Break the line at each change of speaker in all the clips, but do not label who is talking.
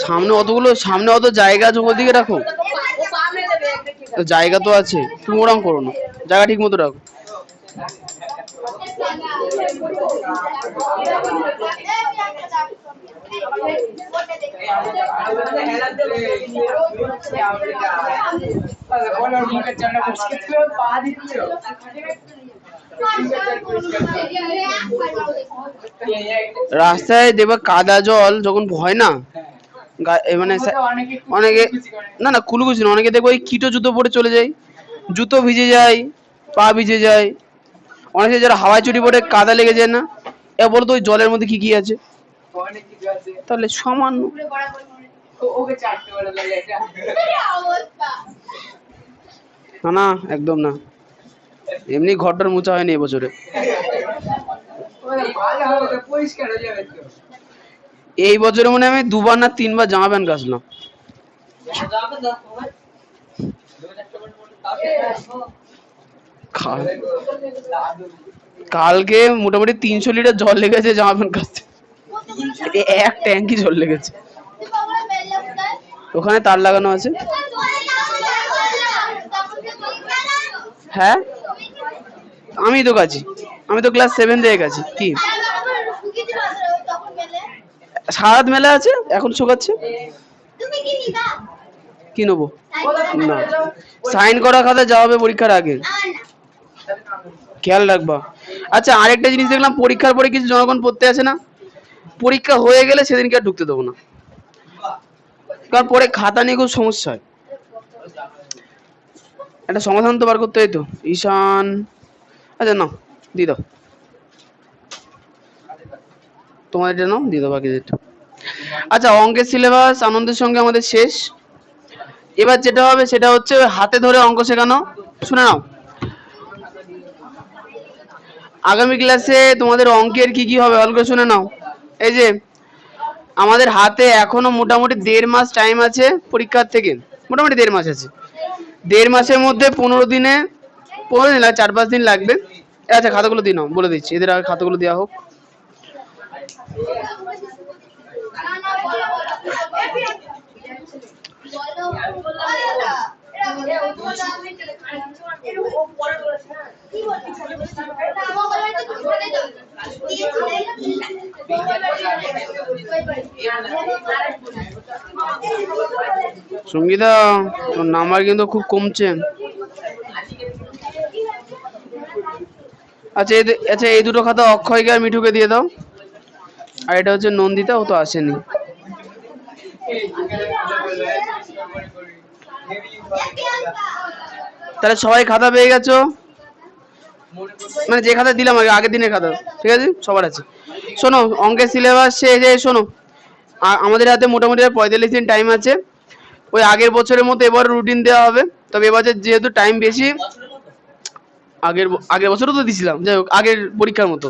সামনে অতগুলো, সামনে অত জায়গা আছে, ওদিকে রাখো। জায়গা তো আছে, তুমি ওরকম করো না, জায়গা ঠিক মতো রাখো। রাস্তায় দেখবা কাদা জল যখন হয় না, মানে অনেকে, না না কুলুকুচি না, অনেকে দেখবো ওই কিটো জুতো পরে চলে যায়, জুতো ভিজে যায়, পা ভিজে যায়। অনেকে যারা হাওয়াই চুরি পরে কাদা লেগে যায় না, এ বলতো ওই জলের মধ্যে কি কি আছে? তাহলে সামান্য। না না একদম না, এমনি ঘরটার মোছা হয়নি এবছরে। এই বছরে মনে আমি 2বার না 3বার জামা প্যান্ট কাচলাম। কালকে মোটামুটি 300 লিটার জল লেগেছে জামা প্যান্ট কাচতে, এক ট্যাঙ্কি জল লেগেছে। ওখানে তার লাগানো আছে। হ্যাঁ আমি তো কাছি, আমি তো ক্লাস 7 থেকে কাছি। কি সারাত মেলা আছে, এখন শুকাচ্ছে। কি নেবো? না, সাইন করা খাতা যাওয়া হবে পরীক্ষার আগে, খেয়াল রাখবা। আচ্ছা আরেকটা জিনিস দেখলাম, পরীক্ষার পরে কিছু জনগণ পড়তে আসে না, পরীক্ষা হয়ে গেলে সেদিনকে আর ঢুকতে দেবো না, কারণ পরে খাতা নিয়ে খুব সমস্যা হয়। একটা সমাধান তো বার করতে হয় তো। ঈশান, আচ্ছা নাও দিয়ে দাও, তোমার এটা নাও দিয়ে দাও বাকি যেটা। আচ্ছা অঙ্কের সিলেবাস আনন্দের সঙ্গে আমাদের শেষ। এবার যেটা হবে সেটা হচ্ছে হাতে ধরে অঙ্ক শেখানো। শুনে নাও, আগামী ক্লাসে তোমাদের অঙ্কের কি কি হবে ভালো করে শুনে নাও। এই যে আমাদের হাতে এখনো মোটামুটি 1.5 মাস টাইম আছে পরীক্ষার থেকে, মোটামুটি 1.5 মাস আছে। 1.5 মাসের মধ্যে 15 দিনে, 15 দিন লাগে, 4-5 দিন লাগবে। আচ্ছা খাতাগুলো দিয়ে নাও, বলে দিচ্ছি, এদের আগে খাতাগুলো দেওয়া হোক। সঙ্গীতা তোর নাম্বার কিন্তু খুব কমছে। আচ্ছা আচ্ছা এই দুটো খাতা অক্ষয়কে আর মিঠুকে দিয়ে দাও, আর এটা হচ্ছে নন্দিতা, ও তো আসেনি। তাহলে সবাই খাতা পেয়ে গেছো, মানে যে খাতা দিলাম আগে, আগের দিনের খাতা, ঠিক আছে সবার আছে। শোনো অঙ্কের সিলেবাস যে শোনো, আমাদের হাতে মোটামুটি 45 দিন টাইম আছে। ওই আগের বছরের মতো এবার রুটিন দেওয়া হবে, তবে এবছর যেহেতু টাইম বেশি, আগের আগের বছরও তো দিছিলাম, যাই হোক আগের পরীক্ষার মতো।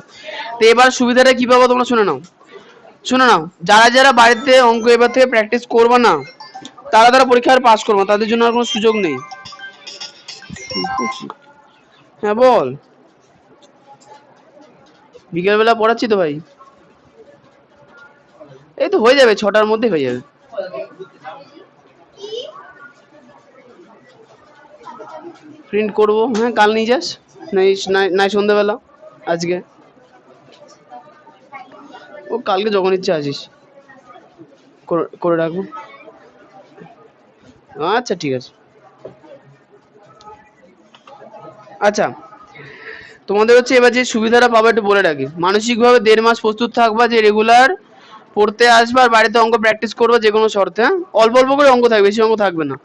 তো এবার সুবিধাটা কি পাবো তোমরা শুনে নাও, শুনে নাও। যারা যারা বাড়িতে অঙ্ক এবার থেকে প্র্যাকটিস করবে না, তারা তারা পরীক্ষার পাস করবে, তাদের জন্য আর কোনো সুযোগ নেই। হ্যাঁ বল, বিকেলবেলা পড়াচ্ছি তো ভাই, এই তো হয়ে যাবে 6টার মধ্যে হয়ে যাবে। প্রিন্ট করবো, হ্যাঁ কাল নিয়ে যাস, নাই নাই সন্ধ্যাবেলা, আজকে ও কালকে যখন ইচ্ছা আসিস, করে রাখবো। আচ্ছা ঠিক আছে। আচ্ছা তোমাদের হচ্ছে এবার যে সুবিধাটা পাবে একটু বলে রাখি, মানসিকভাবে 1.5 মাস প্রস্তুত থাকবা যে রেগুলার পড়তে আসবে আর বাড়িতে অঙ্ক প্র্যাকটিস করবো যে কোনো শর্তে। হ্যাঁ অল্প অল্প করে অঙ্ক থাকবে, বেশি অঙ্ক থাকবে না।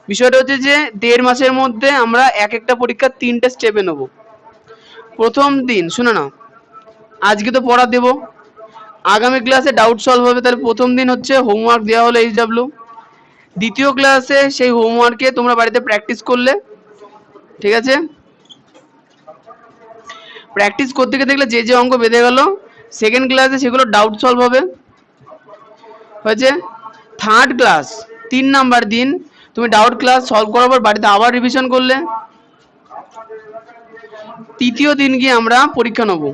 বিষয়টা হচ্ছে যে 1.5 মাসের মধ্যে আমরা এক একটা পরীক্ষার 3টে স্টেপে নেব। প্রথম দিন শুনে নাও, আজকে তো পড়া দেবো, আগামী ক্লাসে ডাউট সলভ হবে, তাহলে প্রথম দিন হচ্ছে হোমওয়ার্ক দেওয়া হলো HW। দ্বিতীয় ক্লাসে সেই হোমওয়ার্কে তোমরা বাড়িতে প্র্যাকটিস করলে, ঠিক আছে, প্র্যাকটিস করতে গিয়ে দেখলে যে যে অঙ্ক বেঁধে গেল, সেকেন্ড ক্লাসে সেগুলো ডাউট সলভ হবে, হয়েছে। থার্ড ক্লাস 3 নাম্বার দিন তুমি ডাউট ক্লাস সলভ করার পর বাড়িতে আবার রিভিশন করলে। তৃতীয় দিন গিয়ে আমরা পরীক্ষা নেব,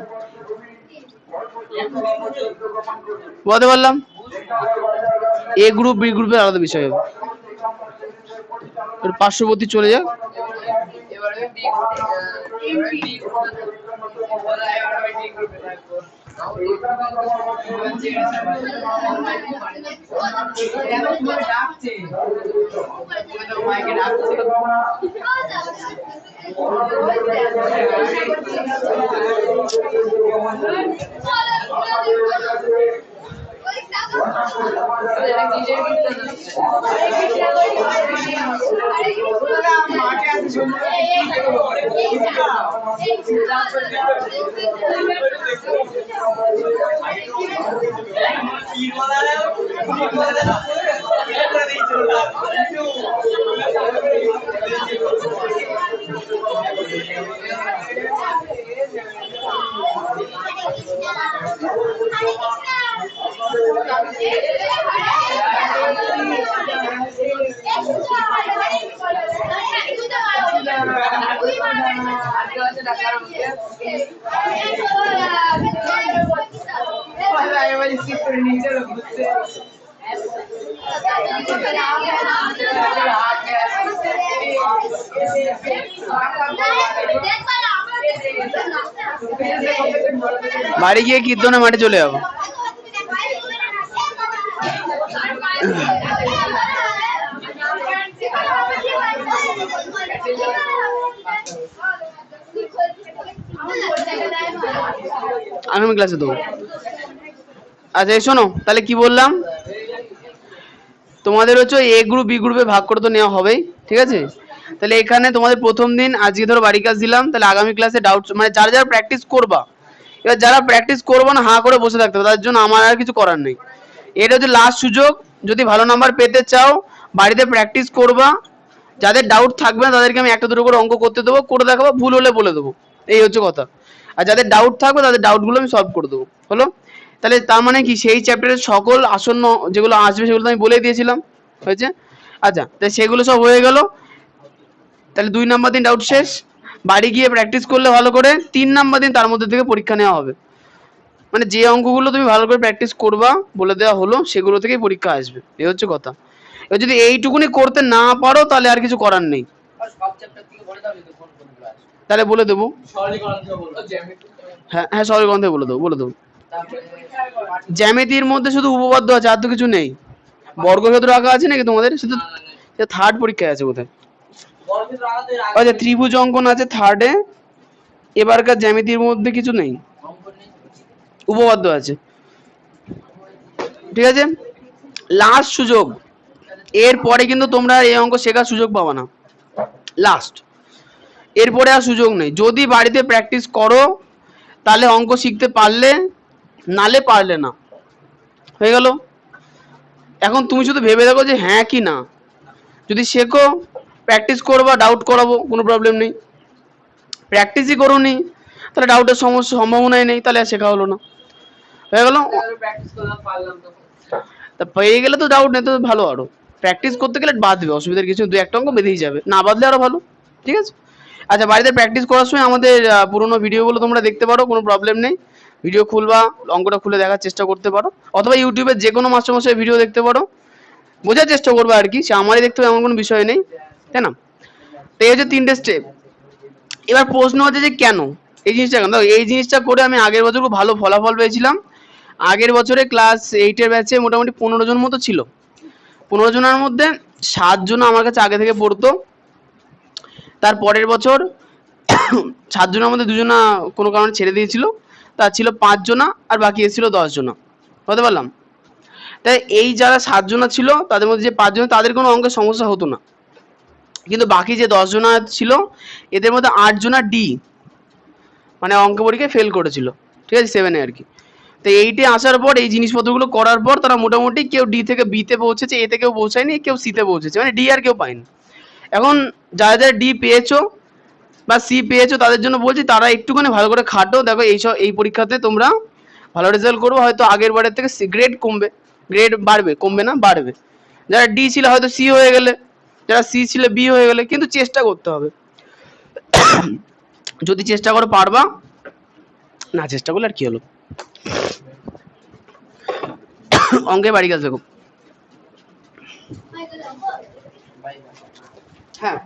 বলতে পারলাম। এ গ্রুপ বি গ্রুপের আলাদা বিষয় হবে। পার্শ্ববর্তী চলে যাক। বাড়ি গিয়ে কীর্তনে মাঠে চলে যাবো। আগামী ক্লাসে দেবো। আচ্ছা শোনো, তাহলে কি বললাম, তোমাদের হচ্ছে এ গ্রুপ বি গ্রুপে ভাগ করে তো নেওয়া হবেই, ঠিক আছে। তাহলে এখানে তোমাদের প্রথম দিন আজকে ধরো বাড়ি কাজ দিলাম, তাহলে আগামী ক্লাসে ডাউট মানে যারা যারা প্র্যাকটিস করবা, এবার যারা প্র্যাকটিস করবো না হাঁ করে বসে থাকতে হবে, তার জন্য আমার আর কিছু করার নেই। এটা হচ্ছে লাস্ট সুযোগ, যদি ভালো নাম্বার পেতে চাও বাড়িতে প্র্যাকটিস করবা। যাদের ডাউট থাকবে না তাদেরকে আমি একটা দুটো করে অঙ্ক করতে দেবো, করে দেখাবো, ভুল হলে বলে দেবো, এই হচ্ছে কথা। আর যাদের ডাউট থাকবে তাদের ডাউটগুলো আমি সলভ করে দেবো, হলো। তাহলে তার মানে কি, সেই চ্যাপ্টারের সকল আসন্ন যেগুলো আসবে সেগুলো আমি বলে দিয়েছিলাম, হয়েছে। আচ্ছা, তাহলে সেগুলো সব হয়ে গেল। তাহলে 2 নাম্বার দিন ডাউট শেষ। বাড়ি গিয়ে প্র্যাকটিস করলে ভালো করে 3 নাম্বার দিন তার মধ্যে থেকে পরীক্ষা নেওয়া হবে। মানে যে অঙ্কগুলো তুমি ভালো করে প্র্যাকটিস করবা বলে দেওয়া হলো সেগুলো থেকেই পরীক্ষা আসবে, এই হচ্ছে কথা। এবার যদি এইটুকুনি করতে না পারো তাহলে আর কিছু করার নেই। তাহলে বলে দেবো, হ্যাঁ হ্যাঁ সরলকরণ থেকে বলে দেবো। জ্যামিতির মধ্যে শুধু উপপাদ্য আছে, আর তো কিছু নেই। বর্গক্ষেত্র আঁকা আছে নাকি তোমাদের? শুধু থার্ড পরীক্ষায় আছে কোথায়। আচ্ছা, ত্রিভুজ অঙ্কন আছে থার্ডে। এবারকার জ্যামিতির মধ্যে কিছু নেই, উপপাদ্য আছে, ঠিক আছে। লাস্ট সুযোগ, এরপরে কিন্তু তোমরা এই অঙ্ক শেখার সুযোগ পাবা না, লাস্ট। এরপরে আর সুযোগ নেই। যদি বাড়িতে প্র্যাকটিস করো তাহলে অঙ্ক শিখতে পারলে, নালে পারলে না, হয়ে গেল। এখন তুমি শুধু ভেবে দেখো যে হ্যাঁ কি না। যদি শেখো প্র্যাকটিস করবা, ডাউট করাবো, কোনো প্রবলেম নেই। প্র্যাকটিসই করোনি তাহলে ডাউটের সম্ভাবনাই নেই, তাহলে আর শেখা হলো না, হয়ে গেল। তা পেয়ে গেলে তো ডাউট নেই, তো ভালো। আরো প্র্যাকটিস করতে গেলে বাঁধবে, অসুবিধার কিছু, 2-1টা অঙ্ক বেঁধেই যাবে, না বাঁধলে আরো ভালো, ঠিক আছে। আচ্ছা, বাড়িতে প্র্যাকটিস করার সময় আমাদের পুরোনো ভিডিওগুলো তোমরা দেখতে পারো, কোনো প্রবলেম নেই। ভিডিও খুলবা, অঙ্কটা খুলে দেখার চেষ্টা করতে পারো, অথবা ইউটিউবে যে কোনো মাস্টারমশাই ভিডিও দেখতে পারো, বোঝার চেষ্টা করবো আর কি। সে আমারই দেখতে হবে এমন কোনো বিষয় নেই, তাই না। তো এই হচ্ছে 3টে স্টেপ। এবার প্রশ্ন হচ্ছে যে কেন এই জিনিসটা, কেন এই জিনিসটা করে আমি আগের বছর খুব ভালো ফলাফল পেয়েছিলাম। আগের বছরে ক্লাস 8-এর ব্যাচে মোটামুটি 15 জন মতো ছিল। 15 জনের মধ্যে 7 জন আমার কাছে আগে থেকে পড়তো। তার পরের বছর 7 জনের মধ্যে 2 জনা কোনো কারণে ছেড়ে দিয়েছিল, তার ছিল 5 জনা, আর বাকি এসেছিল 10 জনা, বুঝতে পারলাম। তাই এই যারা 7 জনা ছিল তাদের মধ্যে যে 5 জন, তাদের কোনো অঙ্কের সমস্যা হতো না, কিন্তু বাকি যে 10 জনা ছিল এদের মধ্যে 8 জনা ডি মানে অঙ্ক পরীক্ষায় ফেল করেছিল, ঠিক আছে, 7-এ আর কি। তো 8-এ আসার পর এই জিনিসপত্রগুলো করার পর তারা মোটামুটি কেউ ডি থেকে বিতে পৌঁছেছে, এতে কেউ পৌঁছায়নি, কেউ সিতে পৌঁছেছে, মানে ডি আর কেউ পায়নি। এখন যারা যারা ডি পেয়েছো বা সি পেয়েছো তাদের জন্য বলছি, তারা একটুখানি ভালো করে খাটো, দেখো এই পরীক্ষাতে তোমরা ভালো রেজাল্ট করবো, হয়তো আগের বারের থেকে গ্রেড কমবে, গ্রেড বাড়বে, কমবে না, বাড়বে। যারা ডি ছিল হয়তো সি হয়ে গেলে, যারা সি ছিল বি হয়ে গেলে, কিন্তু চেষ্টা করতে হবে। যদি চেষ্টা করো পারবা, না চেষ্টা করলে আর কি হলো। অঙ্কে বাড়ি কাজ দেখো। হ্যাঁ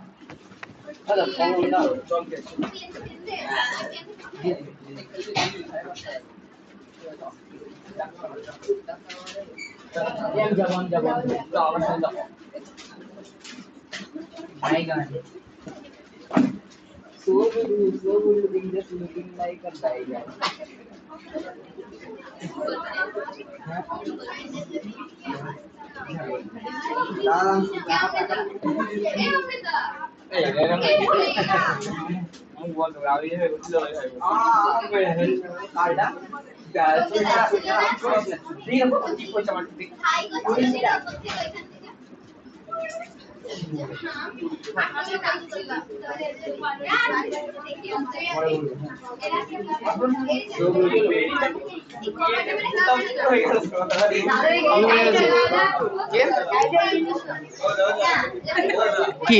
কি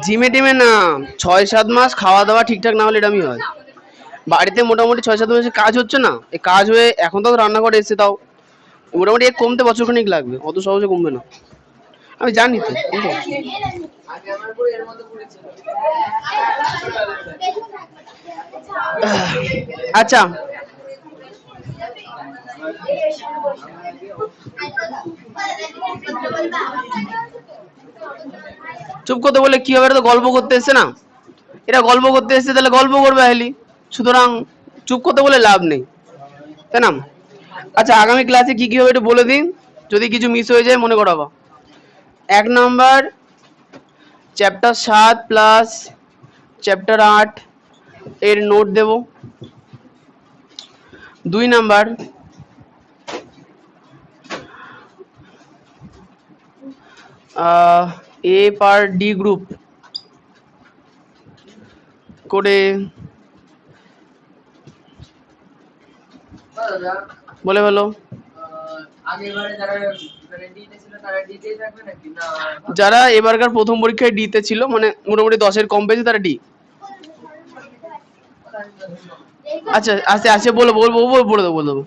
জিমে টিমে না, 6-7 মাস খাওয়া দাওয়া ঠিকঠাক না হলে এরমই হয়। বাড়িতে মোটামুটি 6-7 মাসের কাজ হচ্ছে না, এই কাজ হয়ে এখন তো রান্নাঘরে এসছে, তাও মোটামুটি কমতে বছরখানিক লাগবে, অত সহজে কমবে না, আমি জানি তো। আচ্ছা চুপ করতে বলে কি হবে, এটা তো গল্প করতে এসছে না, এরা গল্প করতে এসছে, তাহলে গল্প করবে হেলি, সুতরাং চুপ করতে বলে লাভ নেই, তাই না? আচ্ছা আগামী ক্লাসে কি কি হবে একটু বলে দিন, যদি কিছু মিস হয়ে যায় মনে করাবো। 1 নাম্বার চ্যাপ্টার 7 প্লাস চ্যাপ্টার 8 এর নোট দেব। 2 নাম্বার এ পার ডি গ্রুপ করে বলে বলো, যারা এবারকার প্রথম পরীক্ষায় ডিতে ছিল, মানে মোটামুটি 10-এর কম পেয়েছে তারা ডি। আচ্ছা আস্তে আস্তে বলে দেবো।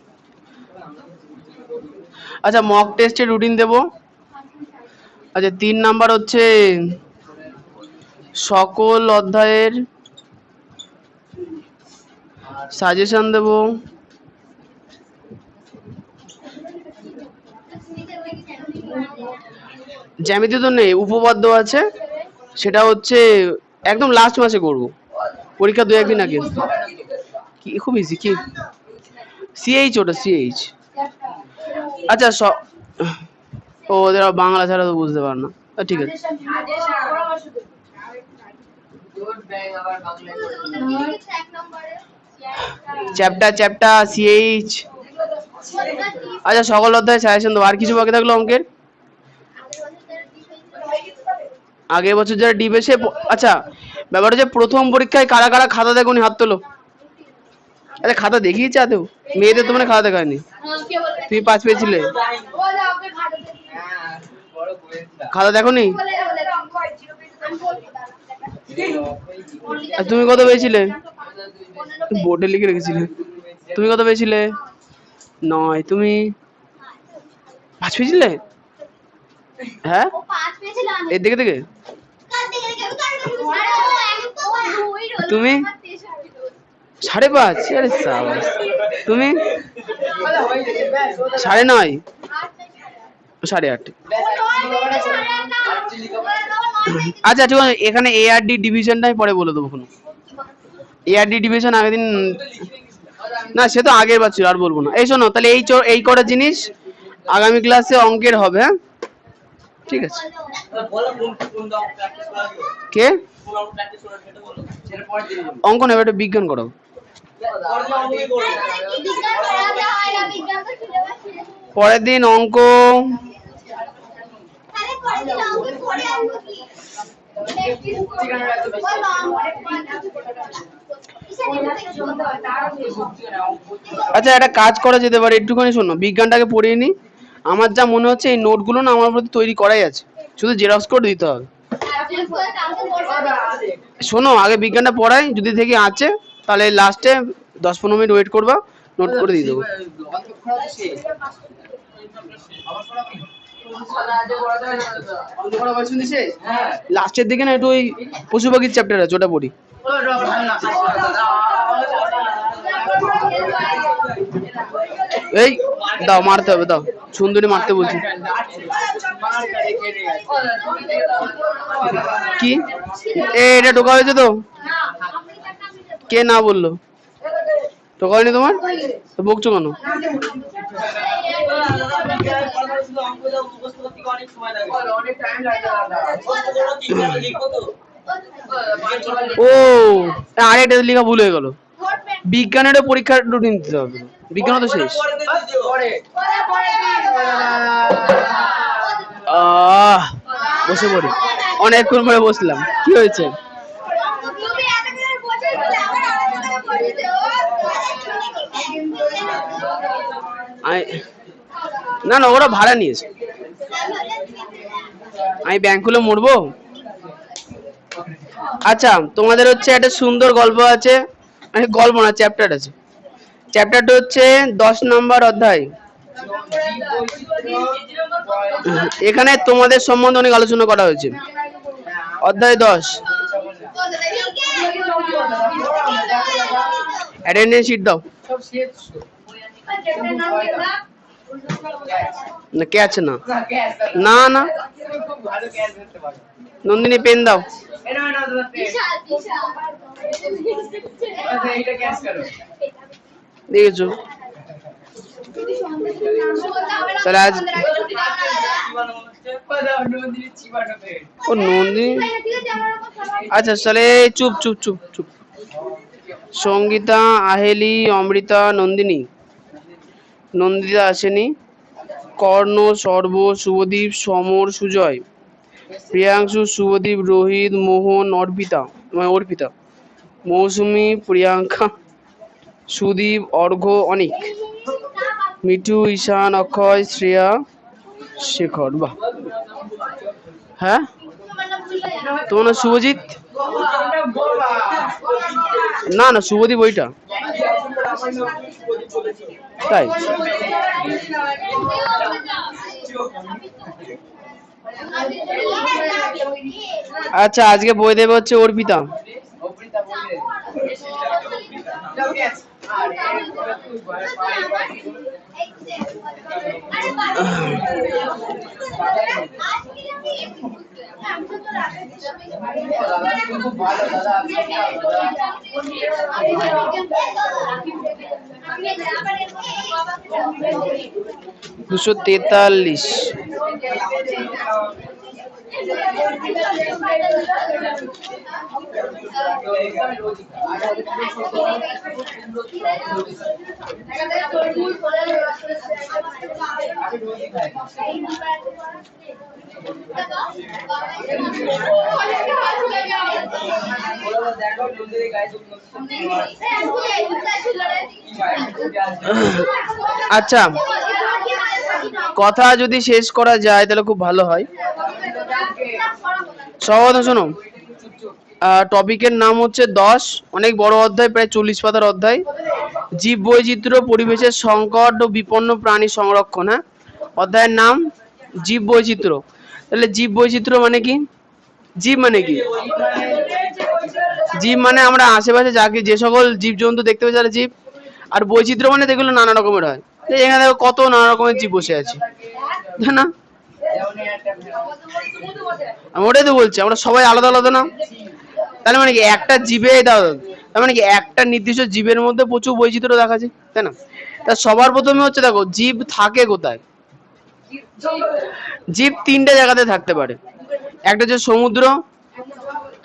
আচ্ছা মক টেস্টের রুটিন দেবো। আচ্ছা 3 নাম্বার হচ্ছে সকল অধ্যায়ের সাজেশন দেব। জ্যামিতি তো নেই, উপপাদ্য আছে, সেটা হচ্ছে একদম লাস্ট মাসে করব, পরীক্ষা 2-1 দিন আগে। কি খুব ইজি, কি সিএইচ, ওটা সিএইচ। আচ্ছা ও ওদের বাংলা ছাড়া তো বুঝতে পার না, ঠিক আছে। Chapter CH. আচ্ছা সকল অধ্যায় সাজেশন দেবো। আর কিছু বাকি থাকলো অঙ্কের? আগের বছর যারা ডি পেয়েছে, আচ্ছা ব্যাপার হচ্ছে প্রথম পরীক্ষায় কারা কারা খাতা দেখোনি, হাত তোলো। আচ্ছা খাতা দেখিয়েছে আদৌ? মেয়েদের তো মানে খাতা দেখায়নি। তুমি 5 পেয়েছিলে, খাতা দেখোনি? আর তুমি কত পেয়েছিলে? বোর্ডে লিখে রেখেছিলে। তুমি কত পেয়েছিলে? 9। তুমি 5 পেয়েছিলে? হ্যাঁ এর দিকে থেকে তুমি 5.5। আরে সাবাস। তুমি 9.5, 8.5। আচ্ছা ঠিক আছে, এখানে এ আর ডি ডিভিশনটাই পরে বলে দেবো। কোনো এ আর ডি ডিভিশন আগের দিন না, সে তো আগের বার ছিল, আর বলবো না। এই শোনো তাহলে এই কটা জিনিস আগামী ক্লাসে অঙ্কের হবে, হ্যাঁ ঠিক আছে। কে অঙ্ক নেবে? এটা বিজ্ঞান করো। পরের দিন অঙ্ক আচ্ছা একটা কাজ করা যেতে পারে, একটুখানি শোনো, বিজ্ঞানটাকে পড়িয়ে নি। আমার যা মনে হচ্ছে এই নোটগুলো না আমার প্রতি তৈরি করাই আছে, শুধু জেরক্স করে দিতে হবে। শোনো আগে বিজ্ঞানটা পড়াই, যদি থেকে আছে তাহলে লাস্টে 10-15 মিনিট ওয়েট করবা, নোট করে দিয়ে দেবো। লাস্টের দিকে না একটু ওই পশু পাখির চ্যাপ্টার আছে, ওটা পড়ি। এই দাও, মারতে হবে, দাও সুন্দরী মারতে বলছি। কি এটা ঢোকা হয়েছে তো? কে না বললো? ঢোকা হয়নি তোমার তো বকছো কেন? ও আরেকটা লেখা ভুল হয়ে গেল, বিজ্ঞানের পরীক্ষা রুটিন দিতে হবে, বিজ্ঞান তো শেষ। বসে পড়ি, অনেকক্ষণ পরে বসলাম, কি হয়েছে? না না, ওরা ভাড়া নিয়েছে, আমি ব্যাংক খুলে মরবো। আচ্ছা তোমাদের হচ্ছে একটা সুন্দর গল্প আছে, গল্প না চ্যাপ্টার আছে, চ্যাপ্টারটা হচ্ছে 10 নম্বর অধ্যায়। এখানে তোমাদের সম্বন্ধে অনেক আলোচনা করা হয়েছে। অধ্যায় 10, অ্যাটেন্ডেন্স শিট দাও। না কে আছে? না না না, নন্দিনী পেন দাও। দেখেছো তাহলে আজ ও নন্দিনী। আচ্ছা তাহলে চুপ চুপ চুপ চুপ। সঙ্গীতা, আহেলি, অমৃতা, নন্দিনী, নন্দিতা আসেনি, কর্ণ, সর্ব, শুভদীপ, সমর, সুজয়, প্রিয়াংশু, শুভদীপ, রোহিত, মোহন, অর্পিতা অর্পিতা, মৌসুমী, প্রিয়াঙ্কা, সুদীপ, অর্ঘ্য, অনিক, মিঠু, ঈশান, অক্ষয়, শ্রেয়া, শেখর। বাহ, হ্যাঁ তোমার নাম শুভজিৎ? না না, শুভদীপ ওইটা, তাই? আচ্ছা আজকে বই দেবে হচ্ছে অর্পিতা। দুশো 43। আচ্ছা কথা যদি শেষ করা যায় তাহলে খুব ভালো হয়। সহজ শোনো, টপিকের নাম হচ্ছে 10, অনেক বড় অধ্যায়, প্রায় 40 পাতার অধ্যায়। জীব বৈচিত্র্য, পরিবেশের সংকট ও বিপন্ন প্রাণী সংরক্ষণ। হ্যাঁ, অধ্যায়ের নাম জীব বৈচিত্র্য। তাহলে জীব বৈচিত্র্য মানে কি? জীব মানে কি? জীব মানে আমরা আশেপাশে যাকে যে সকল জীবজন্তু দেখতে পাই তারা জীব। আর বৈচিত্র্য মানে যেগুলো নানা রকমের হয়। এখানে দেখো কত নানা রকমের জীব বসে আছে, তাই না? ওটাই তো বলছি, আমরা সবাই আলাদা আলাদা না? তাহলে মানে কি একটা জীবে তার মানে কি একটা নির্দিষ্ট জীবের মধ্যে প্রচুর বৈচিত্র্য দেখা যায়, তাই না? তা সবার প্রথমে হচ্ছে দেখো জীব থাকে কোথায়। জীব 3টে জায়গাতে থাকতে পারে, একটা হচ্ছে সমুদ্র,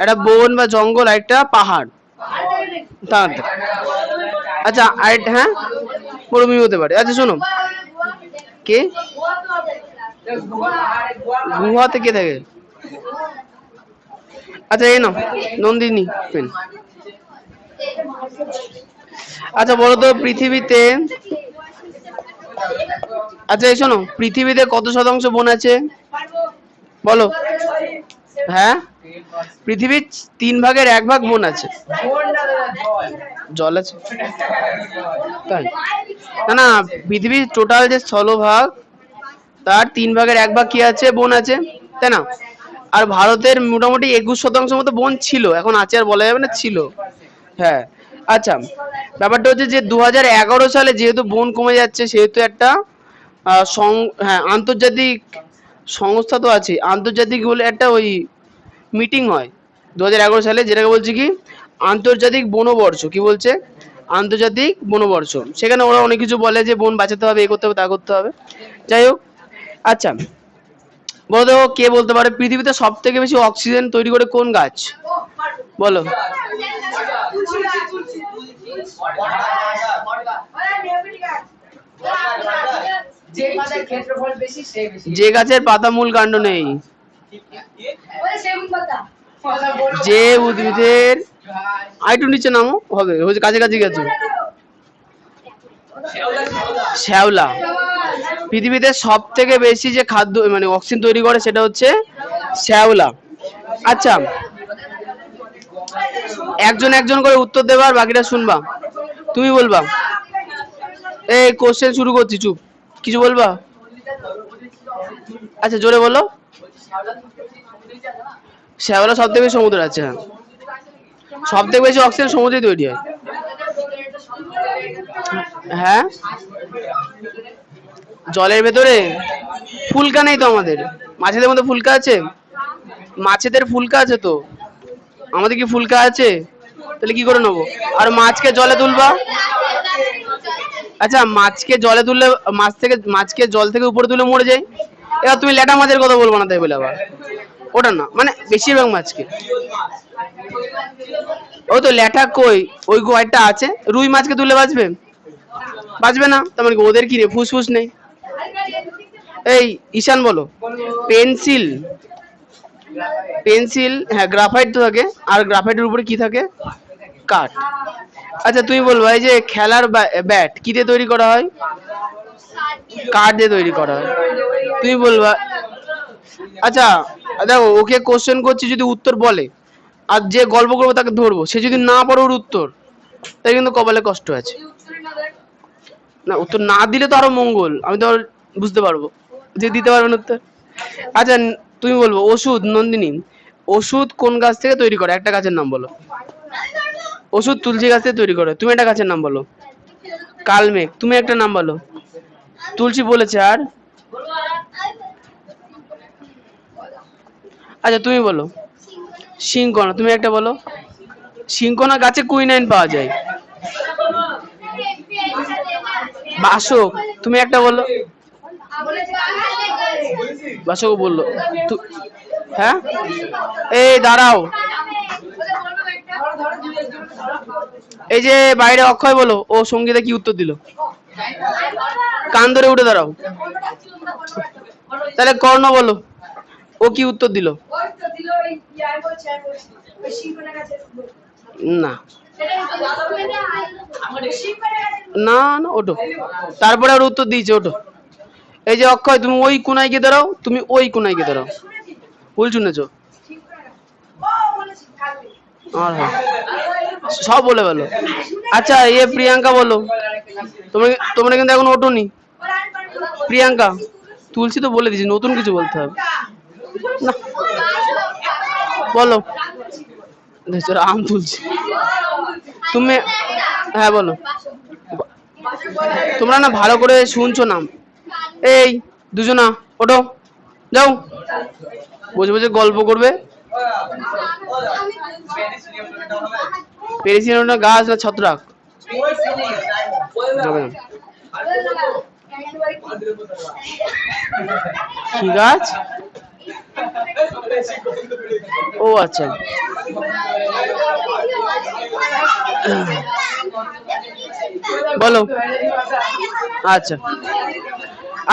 একটা বন বা জঙ্গল, আর একটা পাহাড়। আচ্ছা আর হ্যাঁ মরুভূমি হতে পারে। আচ্ছা শোনো, কে গুহাতে কে থাকে? আচ্ছা এই নাও নন্দিনী পেন। আচ্ছা বলো তো পৃথিবীতে, আচ্ছা এই শোনো, পৃথিবীতে কত শতাংশ বন আছে বলো? হ্যাঁ, পৃথিবীর 3 ভাগের 1 ভাগ বন আছে। জল আছে তাই? না না, পৃথিবীর টোটাল যে স্থলভাগ তার 3/1 ভাগ কি আছে? বন আছে, তাই না? আর ভারতের মোটামুটি 21% মতো বন ছিল, এখন আছে আর বলা যাবে না, ছিল। হ্যাঁ। আচ্ছা, ব্যাপারটা হচ্ছে যে 2011 সালে যেহেতু বন কমে যাচ্ছে, সেহেতু একটা হ্যাঁ আন্তর্জাতিক সংস্থা তো আছে, আন্তর্জাতিক বলে একটা ওই মিটিং হয় 2011 সালে, যেটাকে বলছে কি আন্তর্জাতিক বনবর্ষ। কি বলছে? আন্তর্জাতিক বনবর্ষ। সেখানে ওরা অনেক কিছু বলে যে বন বাঁচাতে হবে, এ করতে হবে, তা করতে হবে। যাই হোক, আচ্ছা বলো তো, কে বলতে পারে পৃথিবীতে সব থেকে বেশি অক্সিজেন তৈরি করে কোন গাছ? বলো। যে গাছের পাতা মূল কাণ্ড নেই, যে উদ্ভিদের আইটু নিচে নামো হবে, হচ্ছে কাছাকাছি গেছো। শ্যাওলা। পৃথিবীতে সব থেকে বেশি যে খাদ্য মানে অক্সিজেন তৈরি করে সেটা হচ্ছে শ্যাওলা। আচ্ছা, একজন একজন করে উত্তর দেবা আর বাকিটা শুনবা। তুমি বলবা। এই কোশ্চেন শুরু করছি, চুপ। কিছু বলবা? আচ্ছা জোরে বলো। শ্যাওলা সব থেকে বেশি সমুদ্র আছে, হ্যাঁ। সব থেকে বেশি অক্সিজেন সমুদ্রে তৈরি হয়। হ্যাঁ, জলের ভেতরে ফুলকা নেই তো আমাদের। মাছেদের মধ্যে ফুলকা আছে? মাছেদের ফুলকা আছে তো, আমাদের কি ফুলকা আছে? তাহলে কি করে নেবো? আর মাছকে জলে তুলবা। আচ্ছা, মাছকে জলে তুললে মাছকে জল থেকে উপরে তুলে মরে যায়। এবার তুমি ল্যাটা মাছের কথা বলবো না তাই বলে আবার। ওটা না, মানে বেশিরভাগ মাছকে। ও তো ল্যাটা কই, ওই কয়টা আছে। রুই মাছকে তুলে বাঁচবে? বাঁচবে না। তার মানে ওদের কি রে, ফুসফুস নেই? এই ঈশান বলো। পেন্সিল। পেন্সিল, হ্যাঁ গ্রাফাইট তো থাকে, আর গ্রাফাইটের উপরে কি থাকে? কাঠ। আচ্ছা তুমি বলবো, এই যে খেলার ব্যাট কি দিয়ে তৈরি করা হয়? কাঠ দিয়ে তৈরি করা হয়। তুমি বলবা। আচ্ছা দেখো, ওকে কোশ্চেন করছি, যদি উত্তর বলে আর যে গল্প করবো তাকে ধরবো, সে যদি না পারে ওর উত্তর, তাই কিন্তু কপালে কষ্ট আছে। না, উত্তর না দিলে তো আরো মঙ্গল, আমি তো আর বুঝতে পারবো যে দিতে পারবেন উত্তর। আচ্ছা তুমি বলবো, ওষুধ নন্দিনী, ওষুধ কোন গাছ থেকে তৈরি করে? একটা গাছের নাম বলো। ওষুধ তুলসী গাছ থেকে তৈরি করে। তুমি একটা গাছের নাম বলো। কালমেঘ। তুমি একটা নাম বলো। তুলসী বলেছে, আর? আচ্ছা তুমি বলো। সিংকনা। তুমি একটা বলো। সিংকনা গাছে কুইনাইন পাওয়া যায়। বাসক। তুমি একটা বলো। বাসক বললো। হ্যাঁ, এই দাঁড়াও, এই যে বাইরে অক্ষয় বলো, ও সঙ্গীতা কি উত্তর দিল? কান ধরে উঠে দাঁড়াও। তাহলে কর্ণ বলো, ও কি উত্তর দিল? না না না, ওটো। তারপরে আর উত্তর দিয়েছে, ওটো। এই যে অক্ষয়, তুমি ওই কোনায় গিয়ে দাঁড়াও, তুমি ওই কোনায় গিয়ে দাঁড়াও। ভুল শুনেছো। আর হ্যাঁ, সব বলে গেল। আচ্ছা প্রিয়াঙ্কা বলো। তোমরা কিন্তু এখন ওঠোনি। প্রিয়াঙ্কা। তুলসী তো বলে দিয়েছি, নতুন কিছু বলতে হবে না। বলো। আম তুলছি তুমি। হ্যাঁ বলো। তোমরা না ভালো করে শুনছো না। এই দুজনা ওঠো, যাও। বসে বসে গল্প করবে। পেরিসিলিয়ম গাছ না ছত্রাক? যাবে না। কি গাছ? ও আচ্ছা। বলো। আচ্ছা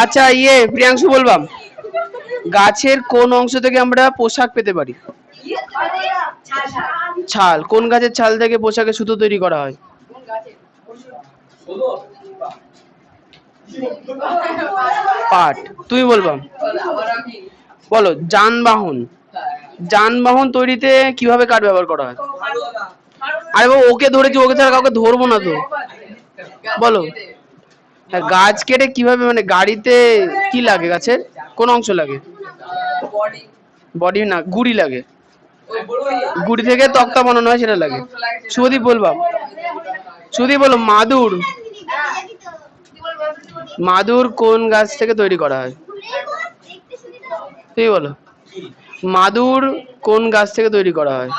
আচ্ছা, প্রিয়াংশু বলবা, গাছের কোন অংশ থেকে আমরা পোশাক পেতে পারি? ছাল। কোন গাছের ছাল থেকে পোশাকের সুতো তৈরি করা হয়? পাট। তুমি বলবা। বলো। যানবাহন। যানবাহন তৈরিতে কিভাবে কাঠ ব্যবহার করা হয়? আরে বাবা ওকে ধরেছি, ওকে ছাড়া কাউকে ধরবো না তো। বলো। হ্যাঁ, গাছ কেটে কিভাবে, মানে গাড়িতে কি লাগে গাছের, কোন অংশ লাগে? বডি না, গুড়ি লাগে। গুড়ি থেকে তক্তা বানানো হয়, সেটা লাগে। শুভদীপ বলবা, শুভদীপ বলো। মাদুর, মাদুর কোন গাছ থেকে তৈরি করা হয়? তুমি বলো। মাদুর কোন গাছ থেকে তৈরি করা হয়?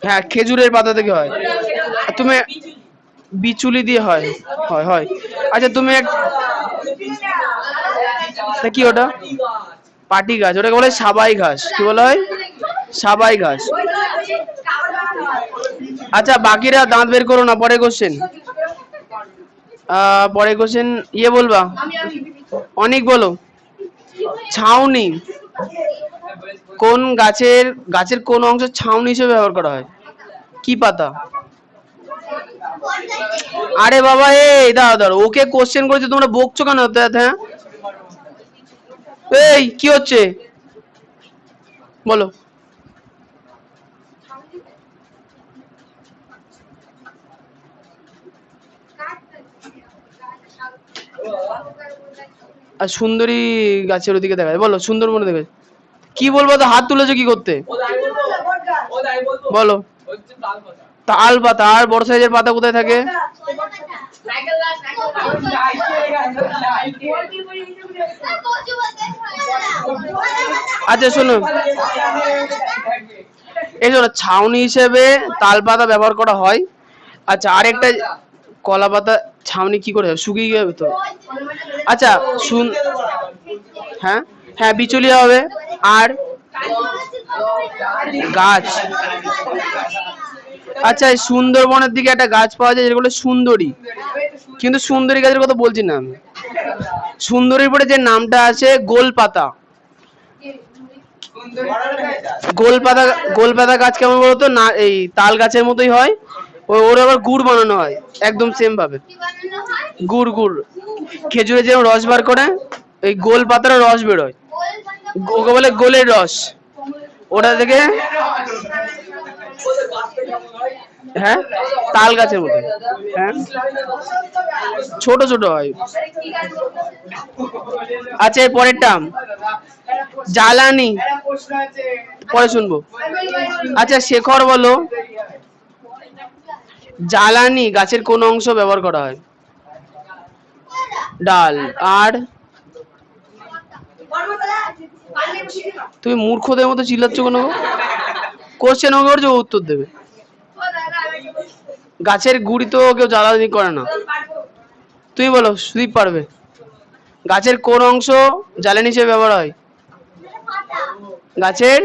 হ্যাঁ, খেজুরের পাতা থেকে হয়। তুমি বিচুলি দিয়ে হয়, হয় হয়। আচ্ছা তুমি কি ওটা? পাটি গাছ, ওটাকে বলে সাবাই ঘাস। কি বলা হয়? সাবাই ঘাস। আচ্ছা বাকিরা দাঁত বের করো না, পরে কোশ্চেন। পরে কোশ্চেন ইয়ে বলবা, অনেক বলো। ছাউনি কোন গাছের, গাছের কোন অংশ ছাউনি হিসেবে ব্যবহার করা হয়? কি পাতা? আরে বাবা এই দাঁড়া দাঁড়া, ওকে কোশ্চেন করেছে, তোমরা বকছো কেন? হ্যাঁ এই কি হচ্ছে বলো। আর সুন্দরী গাছের ওদিকে দেখা যায়, বলো সুন্দরবনে দেখে। কি বলবো তো, হাত তুলেছো কি করতে? বলো। তাল পাতা। আর বড় সাইজের পাতা কোথায় থাকে? আচ্ছা শোনো, এই শোনো, ছাউনি হিসেবে তাল পাতা ব্যবহার করা হয়। আচ্ছা আরেকটা, কলা পাতা ছাউনি কি করে শুকিয়ে যাবে তো। আচ্ছা শুন, হ্যাঁ হ্যাঁ বিচুলিয়া হবে। আর গাছ, আচ্ছা এই সুন্দরবনের দিকে একটা গাছ পাওয়া যায় যেগুলো সুন্দরী, কিন্তু সুন্দরী গাছের কথা বলছি না আমি। সুন্দরীর পরে যে নামটা আছে গোলপাতা। গোলপাতা, গোলপাতা গাছ কেমন বলতো না, এই তাল গাছের মতোই হয়। ওর আবার গুড় বানানো হয় একদম সেম ভাবে। গুড় গুড়, খেজুরে যেরকম রস বার করে, এই গোল পাতার রস বেরোয়, ওকে বলে গোলের রস। ওটা থেকে, হ্যাঁ তাল গাছের মতো। হ্যাঁ ছোট ছোট হয়। আচ্ছা এর পরেরটা, জ্বালানি, পরে শুনবো। আচ্ছা শেখর বলো, জ্বালানি গাছের কোন অংশ ব্যবহার করা হয়? ডাল। আর তুমি মূর্খদের মতো চিল্লাচ্ছ কেন? কোশ্চেন ওকে করছে, ও উত্তর দেবে। গাছের গুড়ি তো কেউ জ্বালানি করে না। তুমি বলো, সুদীপ পারবে। গাছের কোন অংশ জ্বালানি হিসেবে ব্যবহার হয়? গাছের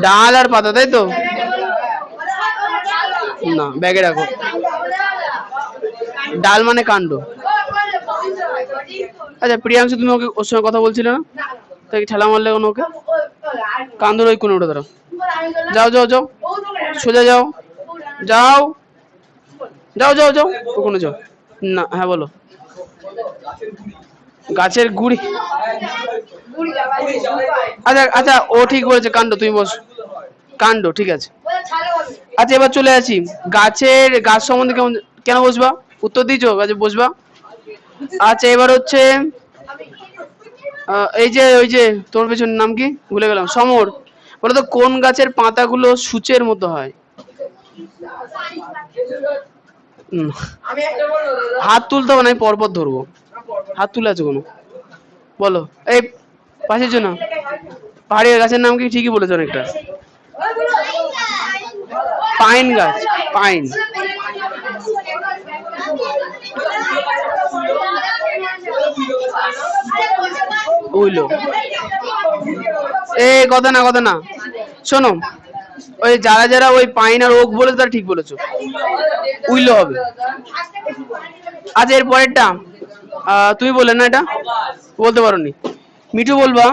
ডাল আর পাতা, তাই তো? না, ব্যাগে রাখো। ডাল মানে কাণ্ড। আচ্ছা প্রিয়াংশু, তুমি ওকে, ওর সঙ্গে কথা বলছিলে না, তাকে ঠেলা মারলে কোনো ওকে? কান্দুর ওই কোণে উঠে দাঁড়াও। যাও যাও যাও, সোজা যাও, যাও যাও যাও যাও, ও কোণে যাও। না হ্যাঁ বলো। গাছের গুড়ি, আচ্ছা আচ্ছা ও ঠিক বলেছে, কাণ্ড। তুমি বস, কাণ্ড ঠিক আছে। আচ্ছা এবার চলে আসি, গাছের, গাছ সম্বন্ধে কেমন, কেন বসবা? উত্তর দিয়েছো, গাছে বসবা। আচ্ছা এবার হচ্ছে, এই যে ওই যে তোমার পেছনের নাম কি ভুলে গেলাম, সমর। বলো তো কোন গাছের পাতাগুলো সূচের মতো হয়? হাত তুলতে হবে না, আমি পরপর ধরবো। হাত তুলে আছে কোনো, বলো। এই পাশের জন্য, পাহাড়ি গাছের নাম কি? ঠিকই বলেছো অনেকটা। পাইন গাছ, পাইন। উইলো, এ কথা না কথা না, শোনো, ওই যারা যারা ওই পাইন আর ওক বলেছো তারা ঠিক বলেছো, উইলো হবে। আচ্ছা এর পরেরটা, তুমি বললে না এটা, বলতে পারোনি। মিঠু বলবা,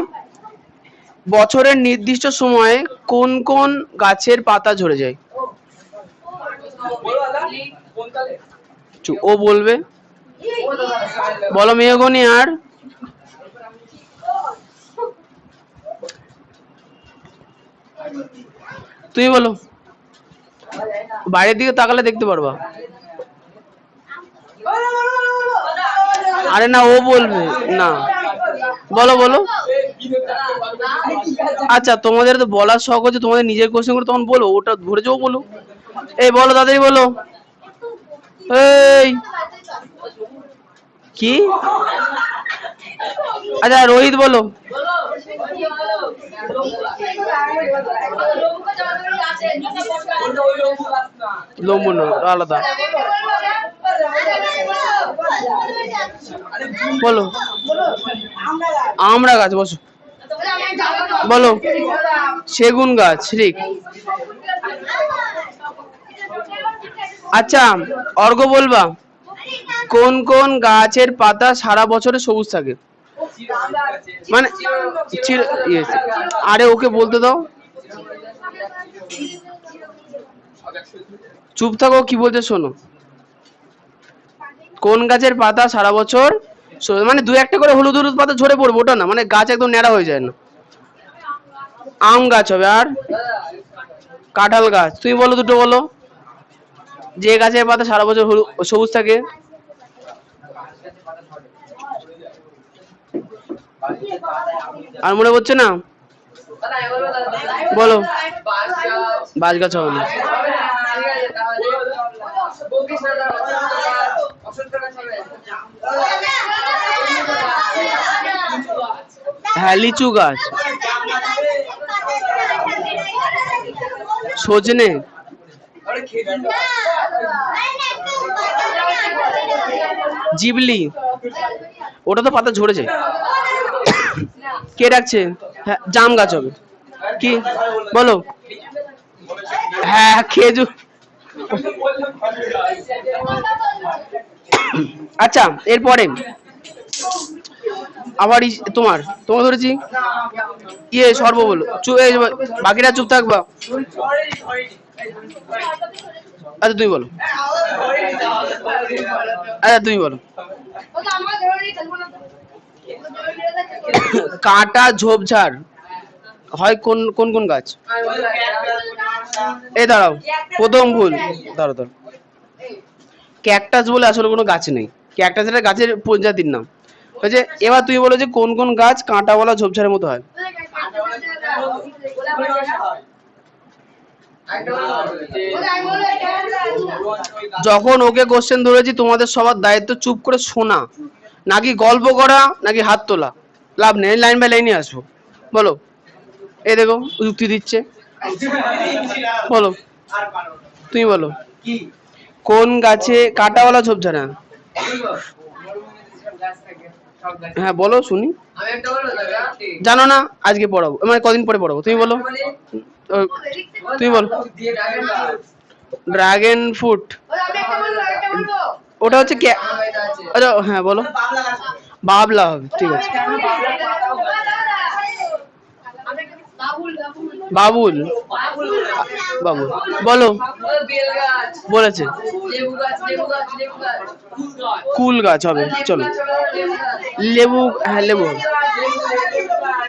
বছরের নির্দিষ্ট সময়ে কোন কোন গাছের পাতা ঝরে যায়? ও বলবে, বলো মেহগনি আর তুমি বলো, বাইরের দিকে তাকালে দেখতে পারবা। আরে না, ও বলবে না। বলো বলো। আচ্ছা তোমাদের তো বলার শখ হচ্ছে, তোমাদের নিজের কোশ্চেন করে তখন বলো, ওটা ধরে যাও বলো। এই বলো তাড়াতাড়ি বলো। এই কি? আচ্ছা রোহিত বলো। লম্বু না, আলাদা। বলো। আমড়া গাছ, বসো। বলো। সেগুন গাছ, ঠিক। আচ্ছা অর্ঘ বলবা, কোন কোন গাছের পাতা সারা বছরে সবুজ থাকে? মানে আরে ওকে বলতে দাও। চুপ থাকো, কি বলতে শোনো। কোন গাছের পাতা সারা বছর মানে দু একটা করে হলুদ হলুদ পাতা ঝরে পড়বে, ওটা না, মানে গাছ একদম ন্যাড়া হয়ে যায় না। আম গাছ হবে। আর কাঁঠাল গাছ। তুমি বলো দুটো বলো, যে গাছের পাতা সারা বছর সবুজ থাকে। আর মনে পড়ছে না? বলো। বাঁশ গাছ হবে না। হ্যাঁ লিচু গাছ। সজনে। জিবলি, ওটা তো পাতা ঝরে যায়। কে ডাকছে? হ্যাঁ জাম গাছ হবে। কি বলো? হ্যাঁ খেজুর। আচ্ছা এরপরে আবার তোমার তোমার ধরেছি ইয়ে সর্ব বলো। বাকিরা চুপ থাকবা। আচ্ছা তুমি বলো। আচ্ছা তুমি বলো। কাঁটা ঝোপঝাড় হয় কোন কোন কোন গাছ? এই দাঁড়াও, প্রথম ভুল। দাঁড়াও দাঁড়াও, ক্যাকটাস বলে আসলে কোনো গাছ নেই। ক্যাকটাস এটা গাছের প্রজাতির নাম। হয়েছে, এবার তুমি বলো যে কোন কোন গাছ কাঁটাওয়ালা ঝোপঝাড়ের মতো হয়? যখন ওকে কোশ্চেন ধরেছি তোমাদের সবার দায়িত্ব চুপ করে শোনা, নাকি গল্প করা নাকি হাত তোলা। লাভ নেই, লাইন বাই লাইনই আসবো। বলো। এই দেখো যুক্তি দিচ্ছে। বলো। তুমি বলো। কোন গাছে কাঁটাওয়ালা ঝোপঝাড়? হ্যাঁ বলো শুনি। জানো না? আজকে পড়াবো, মানে কদিন পরে পড়াবো। তুমি বলো। তুমি বলো। ড্রাগন ফ্রুট, ওটা হচ্ছে আচ্ছা হ্যাঁ বলো। বাবলা হবে, ঠিক আছে। বাবুল, বাবুল বলো। বলেছে কুল গাছ হবে, চলো। লেবু, হ্যাঁ লেবু।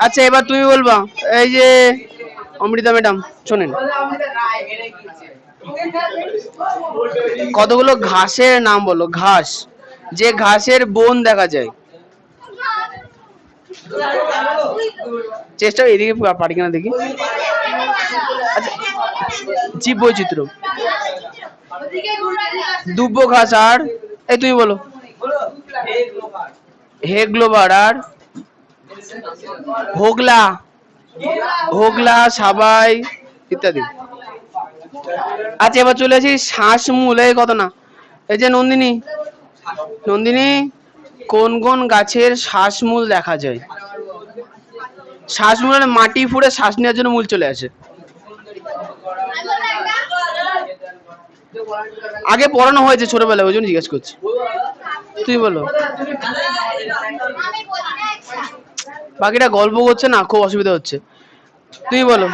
আচ্ছা এবার তুমি বলবা, এই যে অমৃতা ম্যাডাম শোনেন, কতগুলো ঘাসের নাম বলো, ঘাস যে ঘাসের বন দেখা যায়। চেষ্টা এদিকে পারি কিনা দেখি। আচ্ছা জীব বৈচিত্র্য, দুব্ব ঘাস। আর এই তুমি বলো। হেগ্লোবার। আর হোগলা, হোগলা সাবাই ইত্যাদি। আচ্ছা এবার চলে আসি শ্বাসমূল। এই কত না, এই যে নন্দিনী, নন্দিনী কোন কোন গাছের শ্বাসমূল দেখা যায়? শ্বাসমূল মানে মাটি ফুঁড়ে শ্বাস নেওয়ার জন্য মূল চলে আসে। আগে পড়ানো হয়েছে ছোটবেলায়, ওই জন্য জিজ্ঞেস করছি। তুই বলো। বাকিটা গল্প করছে না, খুব অসুবিধা হচ্ছে। তুই বলো।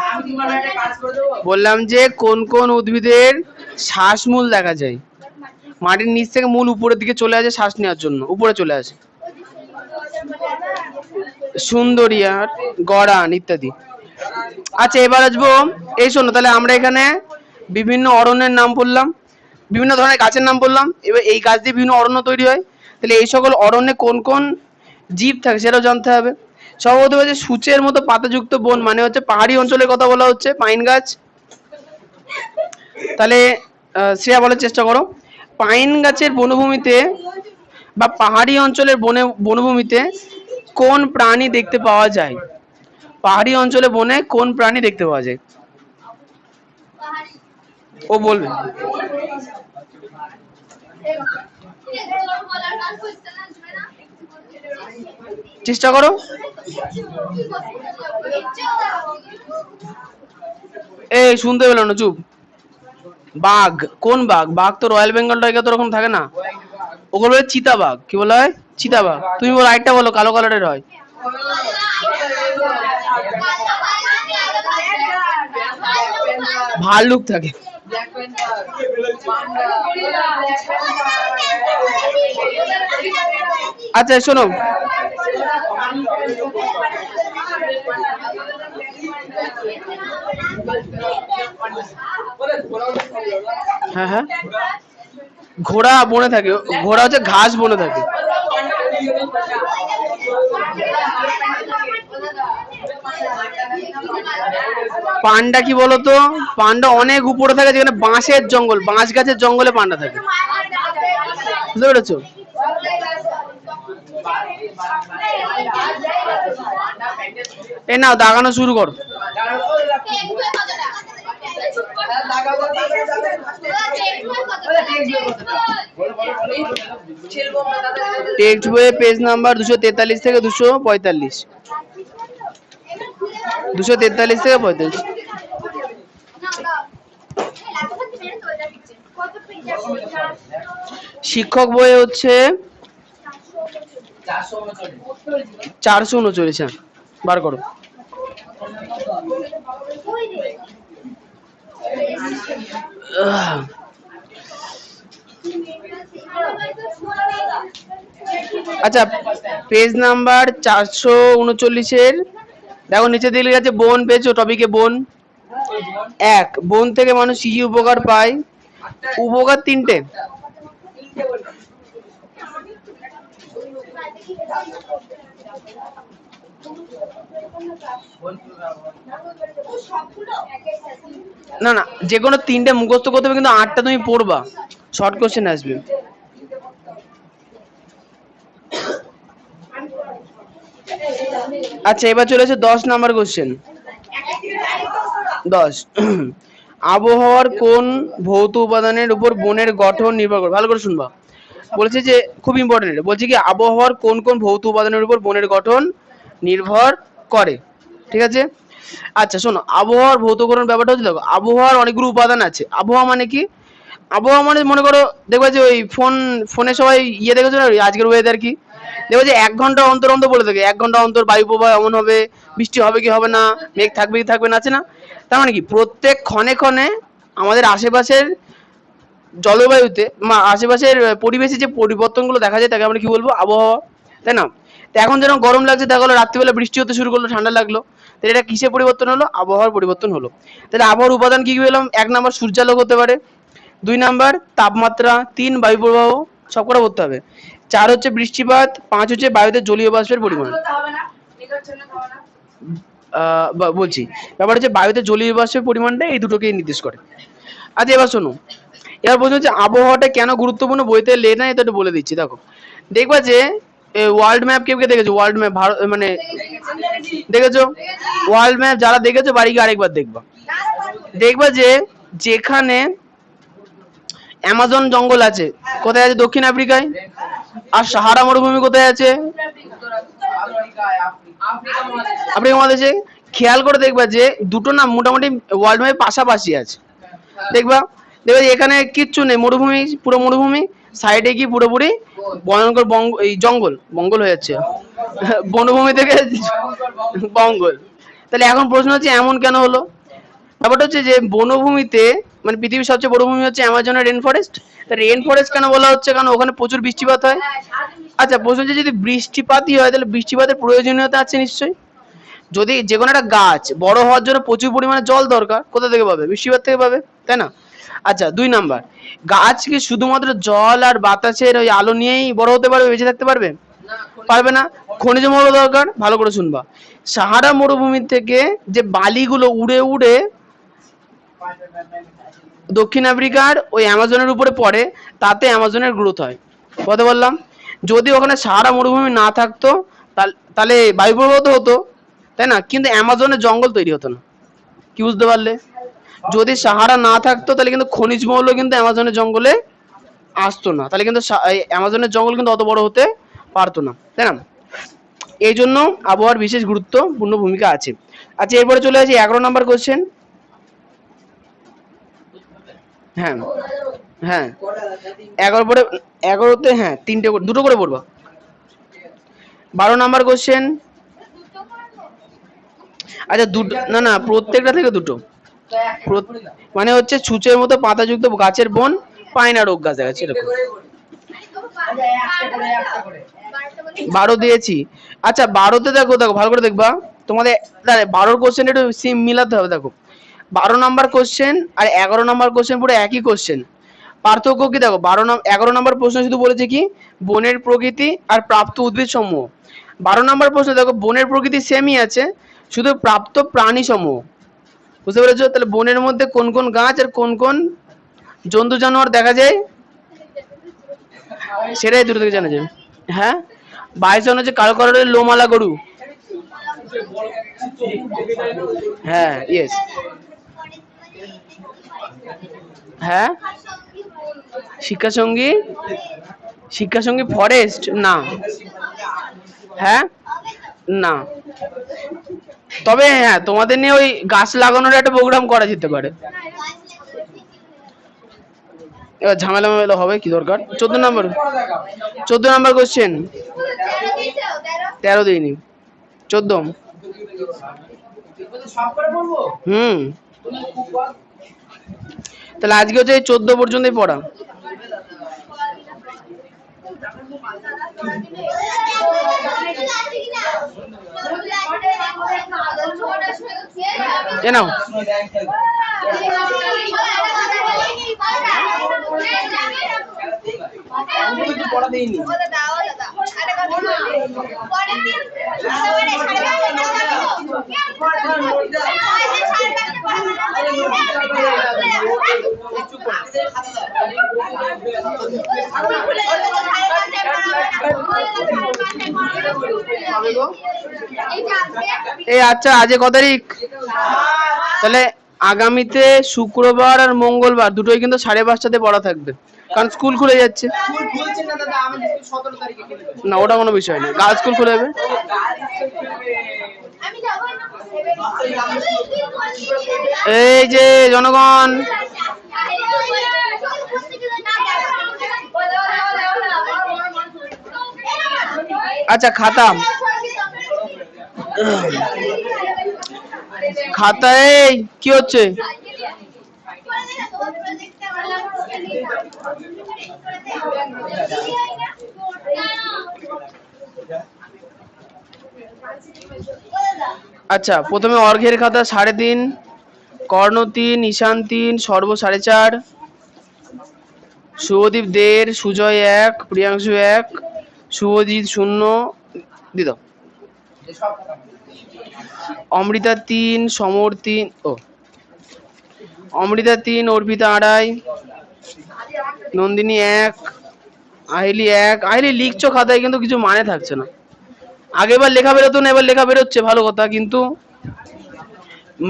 বললাম যে কোন কোন উদ্ভিদের শ্বাসমূল দেখা যায়। মাটির নিচ থেকে মূল উপরের দিকে চলে আসে শ্বাস নেওয়ার জন্য, উপরে চলে আসে। সুন্দরিয়ার, গড়ান ইত্যাদি। আচ্ছা এবার আসবো, এই শোনো তাহলে আমরা এখানে বিভিন্ন অরণ্যের নাম বললাম, বিভিন্ন ধরনের গাছের নাম বললাম। এবার এই গাছ দিয়ে বিভিন্ন অরণ্য তৈরি হয়, তাহলে এই সকল অরণ্যে কোন কোন জীব থাকে সেটাও জানতে হবে। সম্ভবত হচ্ছে সূচের মতো পাতাযুক্ত বন, মানে হচ্ছে পাহাড়ি অঞ্চলের কথা বলা হচ্ছে, পাইন গাছ। তাহলে শ্রেয়া বলার চেষ্টা করো, পাইন গাছের বনভূমিতে বা পাহাড়ি অঞ্চলের বনভূমিতে কোন প্রাণী দেখতে পাওয়া যায়? পাহাড়ি অঞ্চলে বনে কোন প্রাণী দেখতে পাওয়া যায়? ও বলবে। চেষ্টা করো। এই শুনতে পেলো না, চুপ। বাঘ। কোন বাঘ? বাঘ তো রয়্যাল বেঙ্গল টাইগার তো ওরকম থাকে না, ওগুলো বলে চিতাবাঘ। কি বলা হয়? চিতাবাঘ। তুমি বলো আরেকটা, বলো কালো কালারের হয়। ভাল্লুক থাকে। আচ্ছা শোনো, হ্যাঁ হ্যাঁ, ঘোড়া বনে থাকে, ঘোড়া হচ্ছে ঘাস বনে থাকে। পান্ডা কি বলতো? পান্ডা অনেক উপরে থাকে, যেখানে বাঁশের জঙ্গল, বাঁশ গাছের জঙ্গলে পান্ডা থাকে। বুঝতে পেরেছো? এ নাও দাগানো শুরু করো। টেক্সট বইয়ে পেজ নাম্বার 243 থেকে 245। 243 থেকে 45। শিক্ষক বইয়ে হচ্ছে 439। বার করো। আচ্ছা পেজ নাম্বার 439-এর দেখো নিচে দিকে গেছে বন, পেয়েছো? টপিকে বন। এক, বন থেকে মানুষ কি কি উপকার পায়? উপকার তিনটে। না না, যে কোনো তিনটে মুখস্থ করতে হবে, কিন্তু 8টা তুমি পড়বা, শর্ট কোশ্চেন আসবে। আচ্ছা এবার চলে এসে 10 নাম্বার কোশ্চেন। 10, আবহাওয়ার কোন ভৌত উপাদানের উপর বনের গঠন নির্ভর করে? ভালো করে শুনবা, বলছে যে খুব ইম্পর্টেন্ট, বলছে কি আবহাওয়ার কোন কোন ভৌত উপাদানের উপর বনের গঠন নির্ভর করে। ঠিক আছে। আচ্ছা শোনো, আবহাওয়ার ভৌতকরণ ব্যাপারটা হচ্ছে, দেখো আবহাওয়ার অনেকগুলো উপাদান আছে। আবহাওয়া মানে কি? আবহাওয়া মানে মনে করো, দেখবে যে ওই ফোনে সবাই ইয়ে দেখেছো না, আজকের ওয়েদার কি, দেখো যে 1 ঘন্টা অন্তর অন্তর বলে থাকে, 1 ঘন্টা অন্তর বায়ু প্রবাহ এমন হবে, বৃষ্টি হবে কি হবে না, মেঘ থাকবে কি থাকবে না, আছে না? তার মানে কি প্রত্যেক ক্ষণে ক্ষণে আমাদের আশেপাশের জলবায়ুতে, আশেপাশের পরিবেশে যে পরিবর্তনগুলো দেখা যায় তাকে আমরা কি বলবো? আবহাওয়া, তাই না? তো এখন যেরকম গরম লাগছে, দেখা গেলো রাত্রিবেলা বৃষ্টি হতে শুরু করলো, ঠান্ডা লাগলো, তাহলে এটা কিসের পরিবর্তন হলো? আবহাওয়ার পরিবর্তন হলো। তাহলে আবহাওয়ার উপাদান কি কি পেলাম? 1 নাম্বার সূর্যালোক হতে পারে, 2 নাম্বার তাপমাত্রা, 3 বায়ু প্রবাহ, সবকটা বলতে হবে, 4 হচ্ছে বৃষ্টিপাত, 5 হচ্ছে বায়ুতে জলীয় বাষ্পের পরিমাণ। বলছি ব্যাপার হচ্ছে বায়ুতে জলীয় বাষ্পের পরিমাণটা এই দুটোকেই নির্দেশ করে। আচ্ছা এবার শোনো, এবার বলছে হচ্ছে আবহাওয়াটা কেন গুরুত্বপূর্ণ, বইতে লে নাই, এটা একটু বলে দিচ্ছি। দেখো দেখবা যে ওয়ার্ল্ড ম্যাপ কে কে দেখেছো? ওয়ার্ল্ড ম্যাপ ভারত মানে দেখেছো? ওয়ার্ল্ড ম্যাপ যারা দেখেছো বাড়ি গিয়ে আরেকবার দেখবা, দেখবা যে যেখানে অ্যামাজন জঙ্গল আছে কোথায় আছে? দক্ষিণ আফ্রিকায়। আর সাহারা মরুভূমি কোথায় আছে? আফ্রিকা মহাদেশে। খেয়াল করে দেখবা যে দুটো না মোটামুটি ওয়ার্ল্ড ম্যাপে পাশাপাশি আছে। দেখবা দেখবা এখানে কিচ্ছু নেই, মরুভূমি, পুরো মরুভূমি, সাইডে কি পুরোপুরি ভয়ঙ্কর এই জঙ্গল, বঙ্গল হয়ে যাচ্ছে, বনভূমি থেকে বঙ্গল। তাহলে এখন প্রশ্ন হচ্ছে এমন কেন হলো? ব্যাপারটা হচ্ছে যে বনভূমিতে মানে পৃথিবীর সবচেয়ে বড় ভূমি হচ্ছে অ্যামাজনের রেন ফরেস্ট। রেন ফরেস্ট কেন বলা হচ্ছে? কারণ ওখানে প্রচুর বৃষ্টিপাত হয়। আচ্ছা, প্রশ্ন হচ্ছে যদি বৃষ্টিপাতই হয় তাহলে বৃষ্টিপাতের প্রয়োজনীয়তা আছে নিশ্চয়ই। যদি যে কোনো একটা গাছ বড় হওয়ার জন্য প্রচুর পরিমাণে জল দরকার, কোথা থেকে পাবে? বৃষ্টিপাত থেকে পাবে, তাই না? আচ্ছা, 2 নাম্বার, গাছ কি শুধুমাত্র জল আর বাতাসের ওই আলো নিয়েই বড় হতে পারবে, বেঁচে থাকতে পারবে? পারবে না। খনিজ মৌল দরকার। ভালো করে শুনবা, সাহারা মরুভূমি থেকে যে বালিগুলো উড়ে উড়ে দক্ষিণ আফ্রিকার ওই অ্যামাজনের উপরে পড়ে, তাতে অ্যামাজনের গ্রোথ হয়। কথা বললাম, যদি ওখানে সাহারা মরুভূমি না থাকতো তাহলে বায়ু প্রবাহ তো হতো, তাই না? কিন্তু অ্যামাজনের জঙ্গল তৈরি হতো না। কি বুঝতে পারলে? যদি সাহারা না থাকতো তাহলে কিন্তু খনিজ মৌল কিন্তু অ্যামাজনের জঙ্গলে আসতো না, তাহলে কিন্তু অ্যামাজনের জঙ্গল কিন্তু অত বড় হতে পারতো না, তাই না? এই জন্য আবহাওয়ার বিশেষ গুরুত্বপূর্ণ ভূমিকা আছে। আচ্ছা, এরপরে চলে আসি 11 নম্বর কোশ্চেন। হ্যাঁ, হ্যাঁ, 11 পরে 11তে, হ্যাঁ, দুটো করে পড়বা। 12 নম্বর কোশ্চেন। আচ্ছা, দুটো না, না, প্রত্যেকটা থেকে দুটো। মানে হচ্ছে ছুঁচের মতো পাতাযুক্ত গাছের বন, পায় না রোগ গাছ দেখাচ্ছে এরকম। 12 দিয়েছি। আচ্ছা, 12তে দেখো, দেখো ভালো করে দেখবা। তোমাদের 12 কোশ্চেন একটু সিম মিলাতে হবে। দেখো, 12 নম্বর কোশ্চেন আর 11 নম্বর কোশ্চেন পুরো একই কোশ্চেন। পার্থক্য কি দেখো, 11 নম্বর প্রশ্ন শুধু বলেছে কি বনের প্রকৃতি আর প্রাপ্ত উদ্ভিদ সমূহ। 12 নম্বর প্রশ্ন দেখো বনের প্রকৃতি সেমই আছে, শুধু প্রাপ্ত প্রাণী সমূহ। বুঝতে পেরেছো? তাহলে বনের মধ্যে কোন কোন গাছ আর কোন কোন জন্তু জানোয়ার দেখা যায়, সেটাই দূর থেকে জানা যায়। হ্যাঁ, 22 হচ্ছে কালো কালারের লোমালা গরু। হ্যাঁ, ইয়েস। হ্যাঁ, শিক্ষাসঙ্গী, শিক্ষাসঙ্গী ফরেস্ট না। হ্যাঁ, না। তবে হ্যাঁ, তোমাদের নিয়ে ওই গাছ লাগানোর একটা প্রোগ্রাম করা যেতে পারে। এবার ঝামেলা মামেলা হবে, কি দরকার? 14 নম্বর, 14 নম্বর কোশ্চেন। 13 দিইনি, 14। হুম, তাহলে আজকে হচ্ছে এই 14 পর্যন্তই পড়া। এ নাও। এই আচ্ছা, আজ কত তারিখ? তাহলে আগামীতে শুক্রবার আর মঙ্গলবার দুটোই কিন্তু 5:30টাতে পড়া থাকবে, কারণ স্কুল খুলে যাচ্ছে। না, ওটা কোনো বিষয় না, গার্লস স্কুল খুলে যাবে। এই যে জনগণ, আচ্ছা, খাতায় কি হচ্ছে? আচ্ছা, প্রথমে অর্ঘের খাতা 3.5, কর্ণ 3, ঈশান 3, সর্ব 4.5, শুভদীপ 1.5, সুজয় 1, প্রিয়াংশু 1, শুভজিৎ 0, দিদ, অমৃতা 3, সমর 3, অমৃতা 3, অর্পিতা 2.5, নন্দিনী 1, আহিলি 1। আহিলি লিখছো খাতায় কিন্তু কিছু মানে থাকছে না। আগেবার লেখা বেরোতো না, এবার লেখা বেরোচ্ছে, ভালো কথা, কিন্তু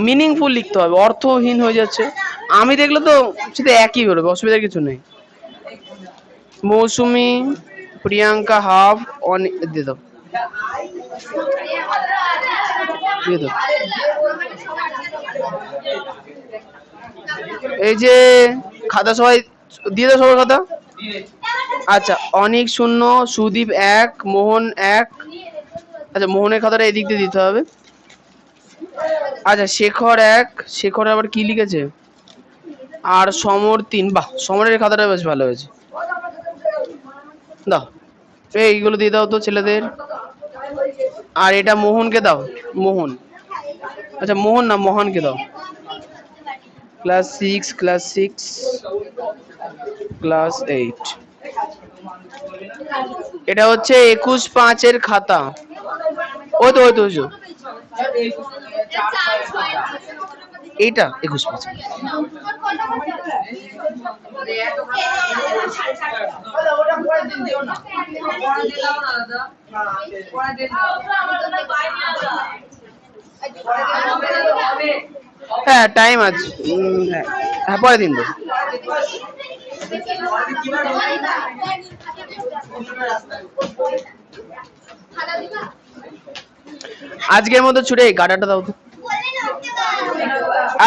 মিনিংফুল লিখতে হবে, অর্থহীন হয়ে যাচ্ছে। আমি দেখলে তো সেটা একই বেরোবে, অসুবিধার কিছু নেই। মৌসুমি, প্রিয়াঙ্কা হাফ, দিয়ে দাও, দিয়ে দাও। এই যে খাতা সবাই দিয়ে দাও, সবার খাতা। আচ্ছা, অনিক 0, সুদীপ 1, মোহন 1। আচ্ছা, মোহনের খাতাটা এদিক দিয়ে দিতে হবে। আচ্ছা, শেখর 1, শেখর আবার কি লিখেছে? আর সমর 3। বাহ, সমরের খাতাটা বেশ ভালো হয়েছে। দাও, এইগুলো দিয়ে দাও তো ছেলেদের। আর এটা মোহনকে দাও। মোহন, আচ্ছা মোহন না, মোহনকে দাও। Class 6 class 8। এটা হচ্ছে 21/5 খাতা। ওই তো ওই তো এইটা 21/5। হ্যাঁ টাইম আছে। হ্যাঁ হ্যাঁ, পরের দিন দেবো। আজকের মতো ছুটে গাডাটা দাও তো।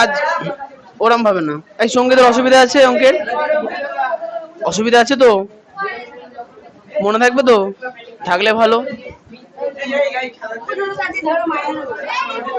আজ ওরম ভাবে না। এই সঙ্গীতের অসুবিধা আছে, অঙ্কের অসুবিধা আছে তো? মনে থাকবে তো? থাকলে ভালো।